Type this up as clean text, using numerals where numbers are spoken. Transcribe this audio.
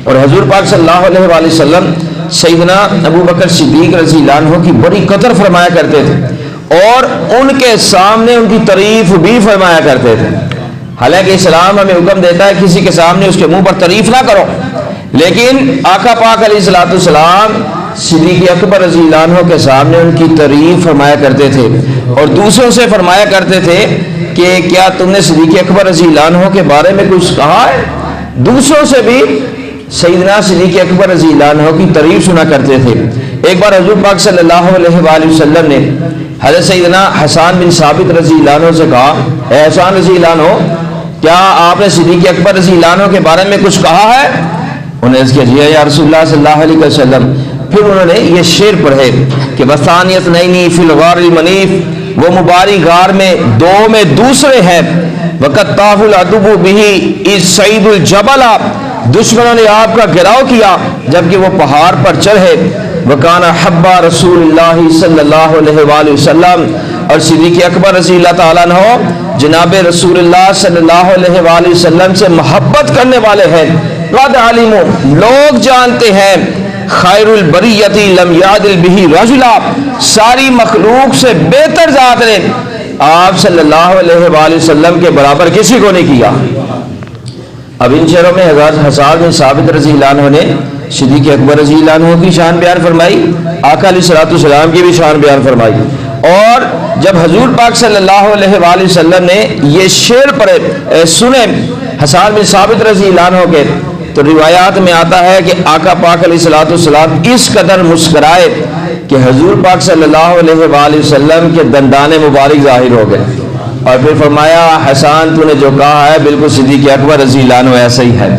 اور حضور پاک صلی اللہ علیہ وآلہ وسلم سیدنا ابو بکر صدیق رضی اللہ عنہ کی بڑی قدر فرمایا کرتے تھے اور ان کے سامنے ان کی تعریف بھی فرمایا کرتے تھے. حالانکہ اسلام ہمیں حکم دیتا ہے کسی کے سامنے اس کے منہ پر تعریف نہ کرو، لیکن آقا پاک علیہ الصلوۃ والسلام صدیق اکبر رضی اللہ عنہ کے سامنے ان کی تعریف فرمایا کرتے تھے اور دوسروں سے فرمایا کرتے تھے کہ کیا تم نے صدیق اکبر رضی اللہ عنہ کے بارے میں کچھ کہا ہے. دوسروں سے بھی سیدنا صدیق اکبر رضی اللہ عنہ کی تعریف سنا کرتے تھے. ایک بار حضور پاک صلی اللہ علیہ وآلہ وسلم نے حضرت سیدنا حسان بن ثابت رضی اللہ عنہ سے کہا، اے حسان رضی اللہ عنہ، کیا آپ نے صدیق اکبر رضی اللہ عنہ کے بارے میں کچھ کہا ہے؟ انہوں نے اس کیا جی یا رسول اللہ صلی اللہ علیہ وسلم. پھر انہوں نے یہ شعر پڑھے کہ بثانیت نینی فی الغار المنیف، وہ مبارک غار میں دو میں دوسرے ہیں، وقت طاف العدو بہ اذ سعید الجبل، دشمنوں نے آپ کا گھراؤ کیا جبکہ وہ پہاڑ پر چڑھے. وکان حبا رسول اللہ صلی اللہ علیہ وآلہ وسلم، اور صدیق اکبر رضی اللہ تعالیٰ عنہ جناب رسول اللہ صلی اللہ علیہ وآلہ وسلم سے محبت کرنے والے ہیں. قد علموا، لوگ جانتے ہیں، خیر البریت لم یعدل بہ رجلا، ساری مخلوق سے بہتر ذات نے آپ صلی اللہ علیہ وآلہ وسلم کے برابر کسی کو نہیں کیا. اب ان شعروں میں حضرت حسان بن ثابت رضی اللہ عنہ نے صدیق اکبر رضی اللہ عنہ کی شان بیان فرمائی، آقا علیہ الصلوۃ والسلام کی بھی شان بیان فرمائی. اور جب حضور پاک صلی اللہ علیہ وآلہ وسلم نے یہ شعر پڑھے سنے حسان بن ثابت رضی اللہ عنہ کے، تو روایات میں آتا ہے کہ آقا پاک علیہ الصلوۃ والسلام اس قدر مسکرائے کہ حضور پاک صلی اللہ علیہ وآلہ وسلم کے دندان مبارک ظاہر ہو گئے. اور پھر فرمایا حسان تو نے جو کہا ہے بالکل صدیق اکبر رضی اللہ عنہ ایسا ہی ہے.